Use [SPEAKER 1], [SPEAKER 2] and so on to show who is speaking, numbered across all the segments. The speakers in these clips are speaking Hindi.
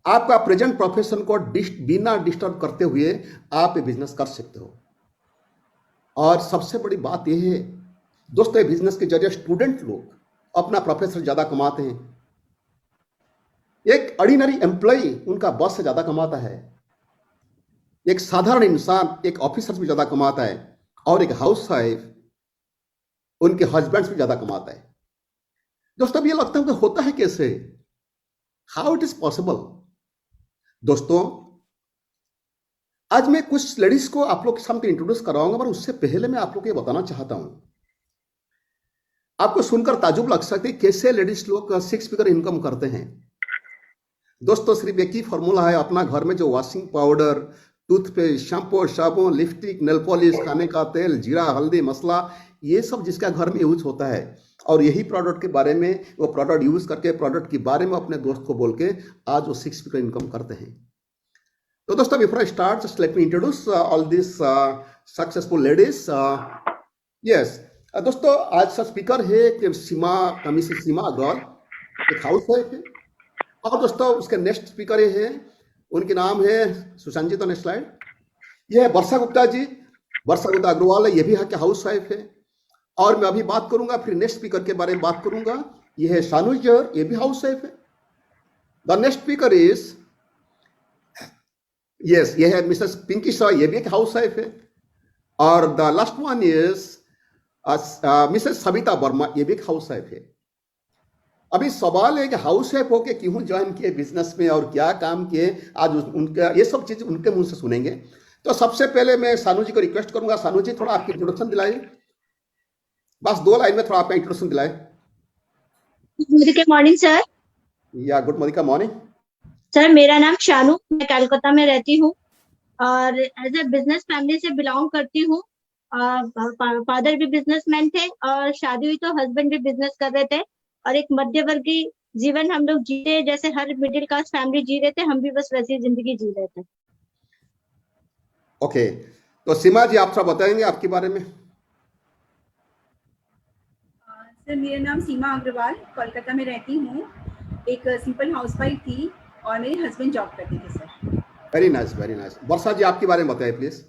[SPEAKER 1] आपका प्रेजेंट प्रोफेशन को बिना डिस्टर्ब करते हुए आप ये बिजनेस कर सकते हो। और सबसे बड़ी बात यह है दोस्तों, ये बिजनेस के जरिए स्टूडेंट लोग अपना प्रोफेसर ज्यादा कमाते हैं। एक ऑर्डिनरी एम्प्लॉय उनका बॉस से ज्यादा कमाता है, एक साधारण इंसान एक ऑफिसर से ज्यादा कमाता है, और एक हाउस वाइफ उनके हस्बैंड से ज्यादा कमाता है। दोस्तों अब ये लगता है कि होता है कैसे, हाउ इट इज पॉसिबल। दोस्तों आज मैं कुछ लेडीज को आप लोग के सामने इंट्रोड्यूस कराऊंगा, पर उससे पहले मैं आप लोग को ये बताना चाहता हूं, आपको सुनकर ताजुब लग सकती है कैसे लेडीज लोग 6 फिगर इनकम करते हैं। दोस्तों सिर्फ एक ही फॉर्मूला है, अपना घर में जो वॉशिंग पाउडर, टूथपेस्ट, शैम्पू, साबुन, लिपस्टिक, नेल पॉलिश, खाने का तेल, जीरा, हल्दी, मसाला, ये सब जिसका घर में यूज होता है, और यही प्रोडक्ट के बारे में वो प्रोडक्ट यूज करके प्रोडक्ट के बारे में अपने दोस्त को बोल के आज वो 6 फिगर इनकम करते हैं। तो दोस्तों before I start just let me introduce all this successful ladies. Yes दोस्तों आज का स्पीकर है कि सीमा, मिसेस सीमा अग्रवाल, एक हाउस वाइफ है। और दोस्तों उसके नेक्स्ट स्पीकर ये है, उनके नाम है सुशांत जी, तो नेक्स्ट स्लाइड, ये है वर्षा गुप्ता जी। वर्षा गुप्ता अग्रवाल है, ये भी है हाउस वाइफ है। और मैं अभी बात करूंगा, फिर नेक्स्ट स्पीकर के बारे में बात करूंगा, ये है शानू जर, ये भी हाउस वाइफ है। The next speaker is yes, ये है मिसेस पिंकी शॉ, ये भी एक हाउस वाइफ है। और the last one is Mrs Savita Verma, ये भी एक हाउस वाइफ है। अभी सवाल है कि हाउस वाइफ होके क्यों ज्वाइन किए बिजनेस में और क्या काम किए, आज उनका ये सब चीज उनके मुंह से सुनेंगे। तो सबसे पहले मैं सानू जी को रिक्वेस्ट करूंगा, सानू जी थोड़ा आपकी इंट्रोडक्शन दिलाइए, बस 2 लाइन में थोड़ा आपका इंट्रोडक्शन दिलाए।
[SPEAKER 2] Good morning sir.
[SPEAKER 1] या गुड मॉर्निंग का मॉर्निंग
[SPEAKER 2] सर मेरा नाम शानू, मैं कलकत्ता में रहती हूँ और एज ए बिजनेस फैमिली से बिलोंग करती हूँ। फादर भी बिजनेसमैन थे और शादी हुई तो हस्बैंड भी बिजनेस कर रहे थे, और एक मध्यवर्गीय जीवन हम लोग जीते, जैसे हर मिडिल क्लास फैमिली जी रहे थे, हम भी बस वैसी जिंदगी जी रहे थे।
[SPEAKER 1] ओके, तो सीमा जी आप थोड़ा बताएंगे आपके बारे में।
[SPEAKER 3] सर मेरा नाम सीमा अग्रवाल, कोलकाता में रहती हूँ। एक सिंपल हाउसवाइफ थी और मेरे हस्बैंड जॉब करते थे sir.
[SPEAKER 1] Very nice, very nice. Varsha ji आपके बारे में बताइए प्लीज।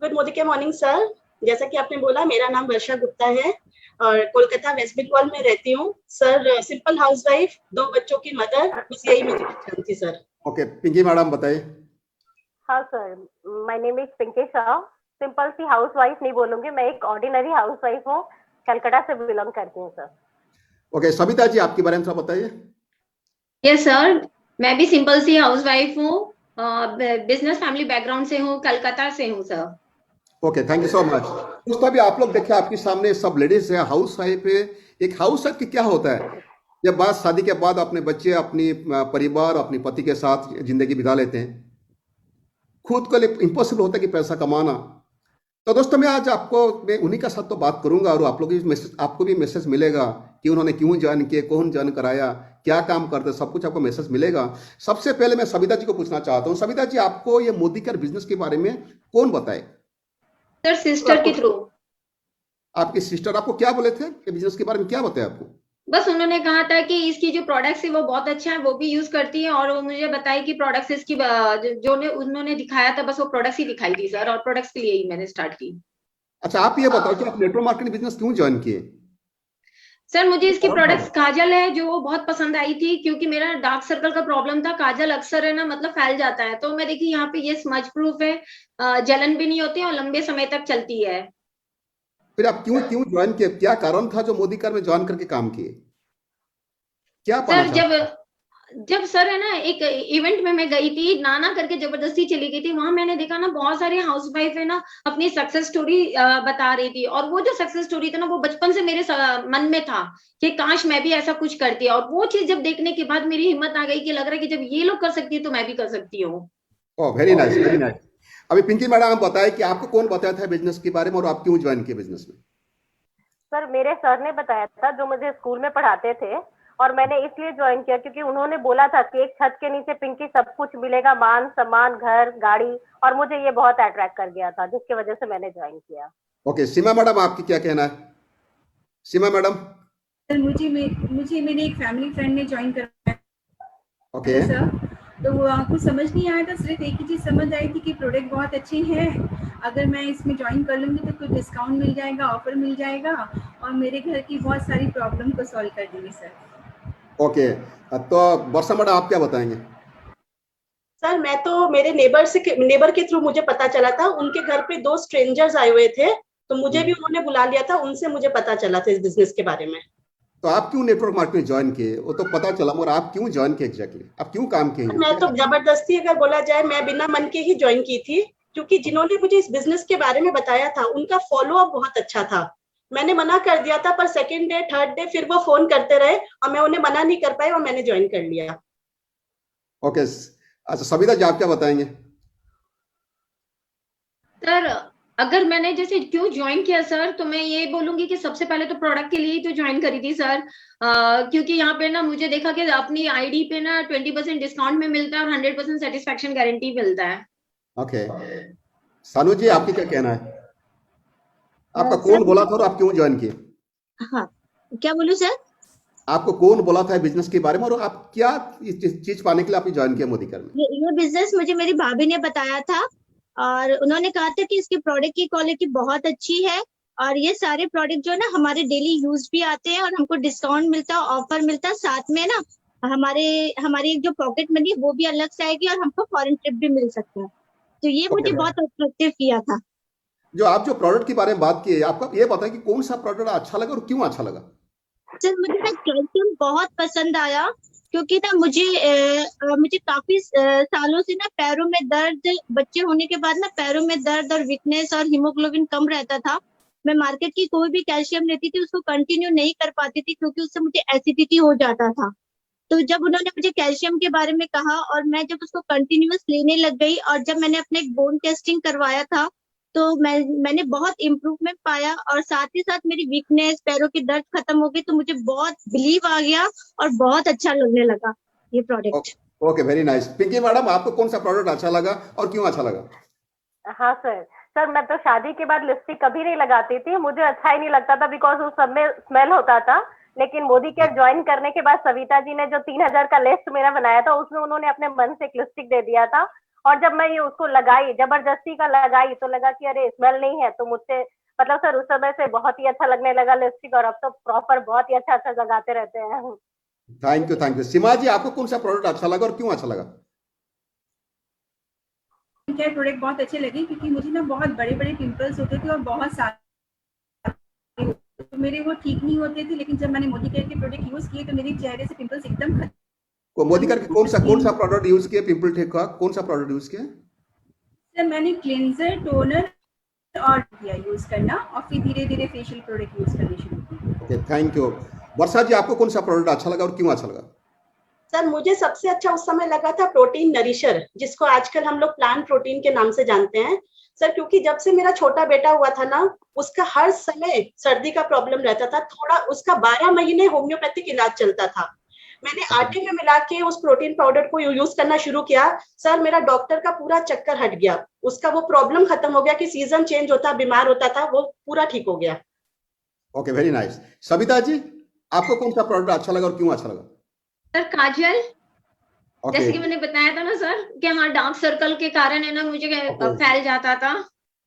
[SPEAKER 4] गुड मॉर्निंग सर, जैसा कि आपने बोला मेरा नाम वर्षा गुप्ता है और कोलकाता वेस्ट बंगाल में रहती हूँ सर। सिंपल हाउसवाइफ, 2 बच्चों की मदर, बस यही मेरी पहचान थी सर।
[SPEAKER 1] ओके, पिंकी मैडम बताइए।
[SPEAKER 5] हाँ sir, my name is Pinky Shah. Simple सी हाउसवाइफ नहीं बोलूंगी, मैं एक ऑर्डिनरी हाउसवाइफ हूँ, कलकत्ता से बिलोंग करती हूँ सर।
[SPEAKER 1] ओके, सविता जी आपके बारे में थोड़ा बताइए।
[SPEAKER 6] यस सर, मैं भी सिंपल सी हाउसवाइफ हूँ, बिजनेस फैमिली बैकग्राउंड से हूँ, कलकत्ता से हूँ sir.
[SPEAKER 1] Okay, thank you so much. दोस्तों अभी आप लोग देखिए आपके सामने सब लेडीज है, हाउस वाइफ है। एक हाउस वाइफ की क्या होता है, जब बात शादी के बाद अपने बच्चे, अपनी परिवार, अपनी पति के साथ जिंदगी बिता लेते हैं, खुद के लिए इम्पॉसिबल होता है कि पैसा कमाना। तो दोस्तों मैं आज मैं उन्हीं का साथ तो बात करूंगा, और आप लोग आपको भी मैसेज मिलेगा कि उन्होंने क्यों ज्वाइन किए, कौन ज्वाइन कराया, क्या काम करते, सब कुछ आपको मैसेज मिलेगा। सबसे पहले मैं सविता जी को पूछना चाहता हूँ, सविता जी आपको ये मोदी केयर बिजनेस के बारे में कौन बताए?
[SPEAKER 6] सर सिस्टर के थ्रू।
[SPEAKER 1] आपकी सिस्टर आपको क्या बोले थे, ये बिजनेस के बारे में क्या बताया आपको?
[SPEAKER 6] बस उन्होंने कहा था कि इसकी जो प्रोडक्ट्स है वो बहुत अच्छा है, वो भी यूज करती है, और वो मुझे बताई कि प्रोडक्ट्स इसकी उन्होंने दिखाया था, बस वो प्रोडक्ट्स ही दिखाई थी सर, और प्रोडक्ट्स के लिए ही मैंने स्टार्ट की।
[SPEAKER 1] अच्छा आप ये बताओ कि आप नेटवर्क मार्केटिंग बिजनेस क्यों ज्वाइन किए?
[SPEAKER 6] सर मुझे इसकी प्रोडक्ट्स काजल है जो वो बहुत पसंद आई थी, क्योंकि मेरा डार्क सर्कल का प्रॉब्लम था। काजल अक्सर है ना मतलब फैल जाता है, तो मैं देखी यहाँ पे ये स्मज प्रूफ है, जलन भी नहीं होती और लंबे समय तक चलती है।
[SPEAKER 1] फिर आप क्यों क्यों ज्वाइन किए, क्या कारण था जो मोदी केयर में ज्वाइन करके काम किए, क्या पाना
[SPEAKER 6] सर
[SPEAKER 1] चाहते?
[SPEAKER 6] जब सर है ना एक इवेंट में मैं गई थी, नाना करके जबरदस्ती चली गई थी, वहां मैंने देखा ना बहुत सारे हाउसवाइफ है ना अपनी सक्सेस स्टोरी बता रही थी, और वो जो सक्सेस स्टोरी था ना वो बचपन से मेरे मन में था कि काश मैं भी ऐसा कुछ करती, और वो चीज जब देखने के बाद मेरी हिम्मत आ गई कि लग रहा है कि जब ये लोग कर सकती है तो मैं भी कर सकती हूँ।
[SPEAKER 1] Oh very nice, very nice. अभी पिंकी मैडम आप बताएं कि आपको कौन बताया था बिजनेस के बारे में, और आप क्यों ज्वाइन किए बिजनेस में?
[SPEAKER 5] सर मेरे सर ने बताया था, जो मुझे स्कूल में पढ़ाते थे, और मैंने इसलिए ज्वाइन किया क्योंकि उन्होंने बोला था कि एक छत के नीचे पिंकी सब कुछ मिलेगा, मान सम्मान, घर, गाड़ी, और मुझे ये बहुत अट्रैक्ट कर गया था, जिसकी वजह से मैंने ज्वाइन किया।
[SPEAKER 1] ओके, सीमा मैडम आपकी क्या कहना है? सीमा मैडम।
[SPEAKER 3] सर मुझे मेरे एक फैमिली फ्रेंड ने ज्वाइन कराया।
[SPEAKER 1] ओके
[SPEAKER 3] सर तो कुछ समझ नहीं आया था, सिर्फ एक ही चीज़ समझ आई थी कि प्रोडक्ट बहुत अच्छे हैं, अगर मैं इसमें ज्वाइन कर लूँगी तो कुछ डिस्काउंट मिल जाएगा, ऑफर मिल जाएगा और मेरे घर की बहुत सारी प्रॉब्लम को सॉल्व कर देंगे सर।
[SPEAKER 1] ओके, तो वर्षा मैडम आप क्या बताएंगे?
[SPEAKER 4] सर मैं तो मेरे नेबर के थ्रू मुझे पता चला था, उनके घर पे 2 स्ट्रेंजर्स आए हुए थे, तो मुझे भी उन्होंने बुला लिया था, उनसे मुझे पता चला था इस बिजनेस के बारे में।
[SPEAKER 1] तो आप क्यों नेटवर्क मार्केटिंग ज्वाइन किए? वो तो पता चला, मगर आप क्यों ज्वाइन किए एग्जैक्टली? आप क्यों काम किए?
[SPEAKER 4] मैं तो जबरदस्ती अगर बोला जाए, मैं बिना मन के ही ज्वाइन की थी, क्योंकि जिन्होंने मुझे इस बिजनेस के बारे में बताया था उनका फॉलो अप बहुत अच्छा था। मैंने मना कर दिया था, पर सेकंड डे थर्ड डे फिर वो फोन करते रहे और मैं उन्हें मना नहीं कर पाई और मैंने ज्वाइन कर लिया।
[SPEAKER 1] ओके, अच्छा सविता जी आप क्या बताएंगे?
[SPEAKER 6] सर अगर मैंने जैसे क्यों ज्वाइन किया सर, तो मैं ये बोलूंगी कि सबसे पहले तो प्रोडक्ट के लिए ही तो ज्वाइन करी थी सर, क्योंकि यहाँ पे ना मुझे देखा कि अपनी आईडी पे ना 20% डिस्काउंट में मिलता है और 100% सेटिस्फेक्शन गारंटी मिलता है।
[SPEAKER 1] ओके, सानू जी आपकी क्या कहना है? आपका
[SPEAKER 2] सर
[SPEAKER 1] कौन बोला था और आप क्यों ज्वाइन किए?
[SPEAKER 2] हाँ, क्या बोलूं सर?
[SPEAKER 1] आपको कौन बोला था बिजनेस के बारे में और आप क्या चीज पाने के लिए आपने ज्वाइन किया मोदी कर में?
[SPEAKER 2] ये बिजनेस मुझे मेरी भाभी ने बताया था और उन्होंने कहा था कि इसके प्रोडक्ट की क्वालिटी बहुत अच्छी है और ये सारे प्रोडक्ट जो है ना हमारे डेली यूज भी आते हैं और हमको डिस्काउंट मिलता है, ऑफर मिलता है, साथ में ना हमारी एक जो पॉकेट मनी वो भी अलग से आएगी और हमको फॉरेन ट्रिप भी मिल सकता है, तो ये मुझे
[SPEAKER 1] Okay.
[SPEAKER 2] बहुत अट्रैक्टिव किया था।
[SPEAKER 1] जो प्रोडक्ट के बारे में बात की है, आपका ये बताएं कि कौन सा प्रोडक्ट अच्छा लगा और क्यों अच्छा लगा?
[SPEAKER 2] सर मुझे ना कैल्शियम बहुत पसंद आया, क्योंकि ना मुझे काफी सालों से ना पैरों में दर्द, बच्चे होने के बाद ना पैरों में दर्द और वीकनेस और हीमोग्लोबिन कम रहता था। मैं मार्केट की कोई भी कैल्शियम लेती थी उसको कंटिन्यू नहीं कर पाती थी क्योंकि उससे मुझे एसिडिटी हो जाता था। तो जब उन्होंने मुझे कैल्शियम के बारे में कहा और मैं जब उसको कंटिन्यूअस लेने लग गई और जब मैंने अपने बोन टेस्टिंग करवाया था तो मैंने बहुत इम्प्रूवमेंट पाया और साथ ही साथ मेरी वीकनेस, पैरों की दर्द खत्म हो गई, तो मुझे बहुत बिलीव आ गया और बहुत अच्छा लगने लगा ये product.
[SPEAKER 1] Okay, very nice. Pinky madam आपको कौन सा प्रोडक्ट अच्छा लगा और क्यों अच्छा लगा?
[SPEAKER 5] हाँ सर मैं तो शादी के बाद लिपस्टिक कभी नहीं लगाती थी, मुझे अच्छा ही नहीं लगता था बिकॉज उस सब में स्मेल होता था। लेकिन मोदी केयर ज्वाइन करने के बाद सविता जी ने जो 3000 का लिस्ट मेरा बनाया था उसमें उन्होंने अपने मन से एक लिपस्टिक दे दिया था और जब मैं ये उसको लगाई, जबरदस्ती का लगाई, तो लगा कि अरे स्मेल नहीं है, तो मुझसे मतलब सर उस समय से बहुत ही अच्छा लगने लगा लिपस्टिक और अब तो प्रॉपर बहुत ही अच्छा लगाते रहते हैं।
[SPEAKER 1] Thank you. सीमा जी आपको कौन सा प्रोडक्ट अच्छा लगा और क्यों अच्छा लगा?
[SPEAKER 3] केयर प्रोडक्ट बहुत अच्छे लगे क्योंकि मुझे ना बहुत बड़े बड़े पिंपल्स होते थे और बहुत सारे तो मेरे वो ठीक नहीं होते थे, लेकिन जब मैंने मोदी केयर के प्रोडक्ट यूज किए तो मेरे चेहरे से पिंपल्स एकदम खत्म।
[SPEAKER 1] को मोदी करके कौन सा प्रोडक्ट यूज किया पिंपल ठीक का? कौन सा प्रोडक्ट यूज किया?
[SPEAKER 3] सर मैंने क्लेंजर, टोनर और किया यूज करना और फिर धीरे धीरे फेशियल प्रोडक्ट यूज करने शुरू किए।
[SPEAKER 1] Okay, thank you. Varsha ji आपको कौन सा प्रोडक्ट अच्छा लगा और क्यों अच्छा लगा?
[SPEAKER 4] सर मुझे सबसे अच्छा उस समय लगा था प्रोटीन नरिशर, जिसको आजकल हम लोग प्लांट प्रोटीन के नाम से जानते हैं सर, क्योंकि जब से मेरा छोटा बेटा हुआ था ना उसका हर समय सर्दी का प्रॉब्लम रहता था, थोड़ा उसका 12 महीने होम्योपैथिक इलाज चलता था। मैंने आटे में मिला के उस प्रोटीन पाउडर को यूज करना शुरू किया सर, मेरा डॉक्टर का पूरा चक्कर हट गया, उसका वो प्रॉब्लम खत्म हो गया कि सीजन चेंज होता, बीमार होता था, वो पूरा ठीक हो गया।
[SPEAKER 1] Okay, very nice. Savita ji आपको कौन सा प्रोडक्ट अच्छा लगा और क्यों अच्छा लगा?
[SPEAKER 6] सर काजल,
[SPEAKER 1] ओके,
[SPEAKER 6] जैसे कि मैंने बताया था ना सर कि हमारा डार्क सर्कल के कारण है ना मुझे फैल जाता था,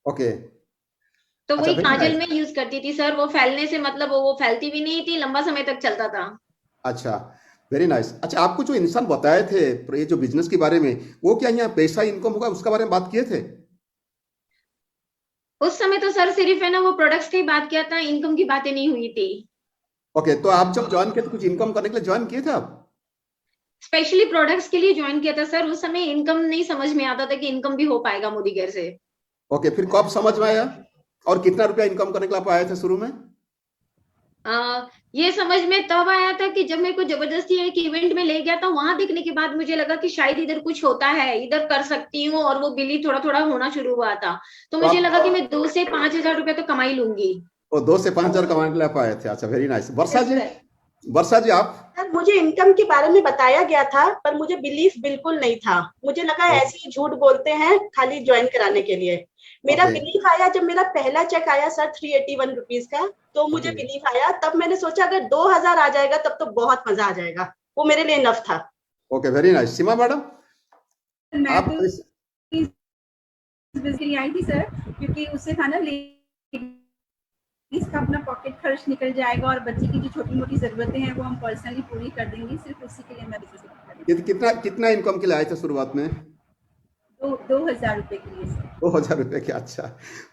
[SPEAKER 1] ओके,
[SPEAKER 6] तो
[SPEAKER 1] अच्छा,
[SPEAKER 6] वही
[SPEAKER 1] very
[SPEAKER 6] काजल
[SPEAKER 1] nice.
[SPEAKER 6] में यूज करती थी सर। वो फैलने से मतलब वो फैलती भी नहीं थी, लंबा समय तक चलता था।
[SPEAKER 1] अच्छा, वेरी नाइस। अच्छा, आपको जो इंसान बताए थे ये जो बिजनेस के बारे में, वो क्या यहाँ पैसा इनकम होगा उसके बारे में बात किए थे?
[SPEAKER 6] उस समय तो सर सिर्फ है ना वो प्रोडक्ट्स की बात किया था, इनकम की बातें नहीं हुई थी।
[SPEAKER 1] ओके, तो आप जब ज्वाइन किए तो कुछ इनकम करने के लिए ज्वाइन किए थे आप?
[SPEAKER 6] स्पेशली प्रोडक्ट्स के लिए ज्वाइन किया था सर। उस समय इनकम नहीं समझ में आता था कि इनकम भी हो पाएगा मोदी केयर से।
[SPEAKER 1] ओके, फिर कब समझ में आया और कितना रुपया इनकम करने के लिए आप आए थे शुरू में?
[SPEAKER 6] ये समझ में तब आया था कि जब मेरे को जबरदस्ती एक इवेंट में ले गया था, वहां देखने के बाद मुझे लगा कि शायद इधर कुछ होता है, इधर कर सकती हूँ, और वो बिलीव थोड़ा थोड़ा होना शुरू हुआ था। तो मुझे लगा कि मैं 2 से 5,000 रुपए तो कमा ही लूंगी।
[SPEAKER 1] तो 2 से 5,000 कमाने के लिए आप आए थे। अच्छा, वेरी नाइस। वर्षा जी आप?
[SPEAKER 4] सर मुझे इनकम के बारे में बताया गया था पर मुझे बिलीफ बिल्कुल नहीं था, मुझे लगा ऐसे ही झूठ बोलते हैं खाली ज्वाइन कराने के लिए। मेरा बिलीफ आया जब मेरा पहला चेक आया सर 381 रुपीज का, तो मुझे बिलीफ आया, तब मैंने सोचा अगर 2000 आ जाएगा तब तो बहुत मजा आ जाएगा, वो मेरे लिए इनफ था।
[SPEAKER 1] Okay, very nice. Seema madam
[SPEAKER 3] मैं
[SPEAKER 1] आप
[SPEAKER 3] तो इस बिजनेस के लिए आई थी सर, क्योंकि उससे था ना इसका अपना पॉकेट खर्च निकल जाएगा और बच्चे की जो छोटी मोटी जरूरतें हैं वो हम पर्सनली पूरी कर देंगे। सिर्फ उसी के लिए मैं बिजनेस कर रही
[SPEAKER 1] कितना कितना इनकम के लिए आए थे शुरुआत में?
[SPEAKER 3] हूँ। 2,000 रुपए के लिए सर।
[SPEAKER 1] 2,000 रुपए की, अच्छा।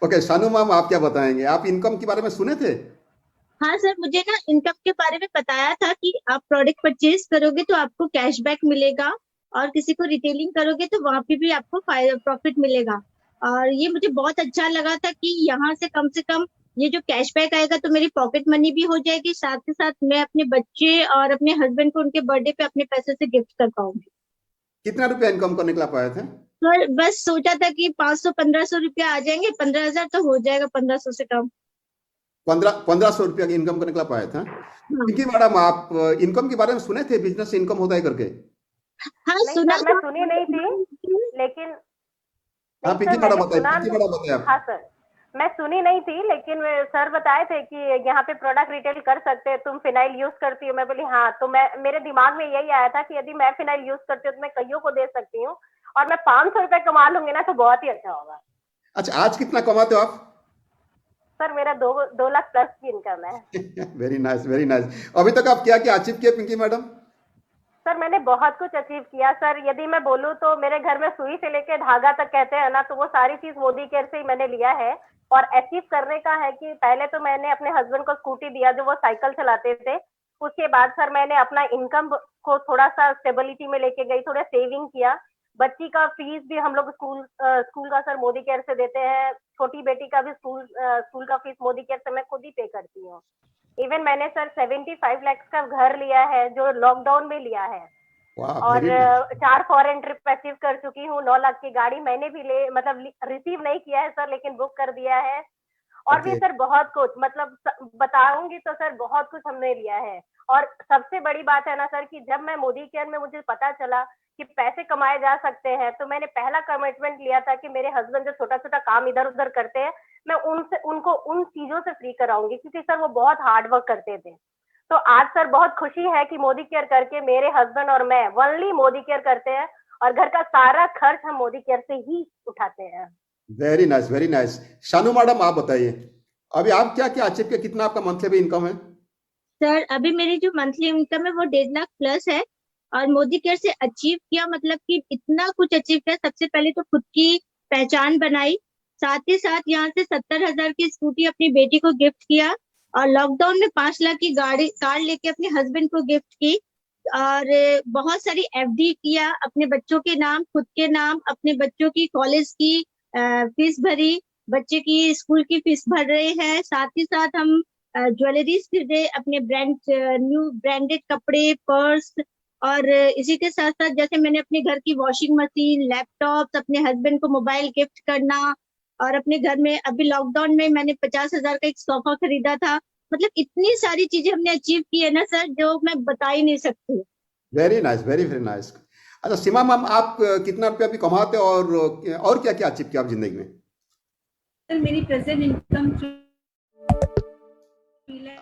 [SPEAKER 1] ओके, शानू मैम आप क्या बताएंगे? आप इनकम के बारे में सुने थे?
[SPEAKER 2] हाँ सर, मुझे ना इनकम के बारे में बताया था कि आप प्रोडक्ट परचेज करोगे तो आपको कैशबैक मिलेगा, और किसी को रिटेलिंग करोगे तो वहां पे भी आपको प्रॉफिट मिलेगा। और ये मुझे बहुत अच्छा लगा था कि यहाँ से कम ये जो कैशबैक आएगा तो मेरी पॉकेट मनी भी हो जाएगी, साथ के साथ मैं अपने बच्चे और अपने हस्बैंड को उनके बर्थडे पे अपने पैसे से गिफ्ट कर पाऊंगी।
[SPEAKER 1] कितना रुपया इनकम करने के लिए पाए थे?
[SPEAKER 2] सर बस सोचा था कि 500-1500 रुपया आ जाएंगे, 15,000 तो हो जाएगा, 1500 से कम।
[SPEAKER 1] 1500 रुपया की इनकम करने के लिए पाए थे।
[SPEAKER 2] हाँ
[SPEAKER 1] पिंकी मैडम, आप इनकम के बारे में सुने थे? बिजनेस से इनकम होता है करके?
[SPEAKER 2] हाँ,
[SPEAKER 5] नहीं
[SPEAKER 2] सुना
[SPEAKER 5] सर, मैं
[SPEAKER 2] था।
[SPEAKER 5] सुनी नहीं थी, लेकिन
[SPEAKER 1] हाँ,
[SPEAKER 5] नहीं
[SPEAKER 1] पिंकी
[SPEAKER 5] सर
[SPEAKER 1] मैडम
[SPEAKER 5] मैंने
[SPEAKER 1] बताइए,
[SPEAKER 5] सुना।
[SPEAKER 1] पिंकी मैडम बताइए आप।
[SPEAKER 5] हाँ सर, मैं सुनी नहीं थी, लेकिन सर बताए थे कि यहाँ पे प्रोडक्ट रिटेल कर सकते हैं, तुम फिनाइल यूज करती हो। मैं बोली हाँ, तो मैं मेरे दिमाग में यही आया था कि यदि मैं फिनाइल यूज करती हूँ तो मैं कईयों को दे सकती हूँ, और मैं 500 रुपए कमा लूंगी ना तो बहुत ही अच्छा होगा।
[SPEAKER 1] अच्छा, आज कितना कमाते हो आप?
[SPEAKER 5] सर मेरा 2 लाख प्लस की इनकम है।
[SPEAKER 1] Very nice, very nice. अभी तक आप क्या क्या अचीव किए पिंकी मैडम?
[SPEAKER 5] सर मैंने बहुत कुछ अचीव किया सर। यदि मैं बोलूँ तो मेरे घर में सुई से लेके धागा तक कहते हैं ना, तो वो सारी चीज मोदी केयर से ही मैंने लिया है। और अचीव करने का है कि पहले तो मैंने अपने हस्बैंड को स्कूटी दिया जो वो साइकिल चलाते थे। उसके बाद सर मैंने अपना इनकम को थोड़ा सा स्टेबिलिटी में लेके गई, थोड़ा सेविंग किया। बच्ची का फीस भी हम लोग स्कूल का सर मोदी केयर से देते हैं। छोटी बेटी का भी स्कूल का फीस मोदी केयर से मैं खुद ही पे करती हूँ। इवन मैंने सर 75 लाख का घर लिया है जो लॉकडाउन में लिया है।
[SPEAKER 1] वाह,
[SPEAKER 5] और
[SPEAKER 1] very nice.
[SPEAKER 5] 4 foreign trip achieve कर चुकी हूँ। 9 लाख की गाड़ी मैंने भी रिसीव नहीं किया है सर, लेकिन बुक कर दिया है। और भी
[SPEAKER 1] ओके,
[SPEAKER 5] सर बहुत कुछ, मतलब बताऊंगी तो सर बहुत कुछ हमने लिया है। और सबसे बड़ी बात है ना सर कि जब मैं मोदी केयर में मुझे पता चला कि पैसे कमाए जा सकते हैं, तो मैंने पहला कमिटमेंट लिया था कि मेरे हस्बैंड जो छोटा छोटा काम इधर उधर करते हैं, मैं उनको उन चीजों से फ्री कराऊंगी, क्योंकि सर वो बहुत हार्ड वर्क करते थे। तो आज सर बहुत खुशी है कि मोदी केयर करके मेरे हस्बैंड और मैं ओनली मोदी केयर करते हैं, और घर का सारा खर्च हम मोदी केयर से ही उठाते हैं।
[SPEAKER 1] Very nice, very nice. Shanu madam आप बताइए, अभी आप क्या क्या अचीव किया? कितना आपका मंथली इनकम है?
[SPEAKER 2] सर अभी मेरी जो मंथली इनकम है वो 1.5 लाख प्लस है। और मोदी केयर से अचीव किया मतलब कि इतना कुछ अचीव किया। सबसे पहले तो खुद की पहचान बनाई, साथ ही साथ यहाँ से 70,000 की स्कूटी अपनी बेटी को गिफ्ट किया, और लॉकडाउन में 5 लाख की कार लेके अपने हस्बैंड को गिफ्ट की। और बहुत सारी एफडी किया अपने बच्चों के नाम, खुद के नाम, अपने बच्चों की कॉलेज की फीस भरी, बच्चे की स्कूल की फीस भर रहे हैं। साथ ही साथ हम ज्वेलरीज खरीदे, अपने न्यू ब्रांडेड कपड़े, पर्स। और इसी के साथ साथ जैसे मैंने अपने घर की वॉशिंग मशीन, लैपटॉप, अपने हस्बैंड को मोबाइल गिफ्ट करना। और अपने घर में अभी लॉकडाउन में मैंने 50,000 का एक सोफा खरीदा था। मतलब इतनी सारी चीजें हमने अचीव की है ना सर, जो मैं बता ही नहीं सकती।
[SPEAKER 1] Very nice, very very nice. अच्छा सीमा मैम, आप कितना रुपया अभी कमाते हो और क्या क्या अचीव किया आप जिंदगी में?
[SPEAKER 3] सर मेरी प्रेजेंट इनकम 3 लाख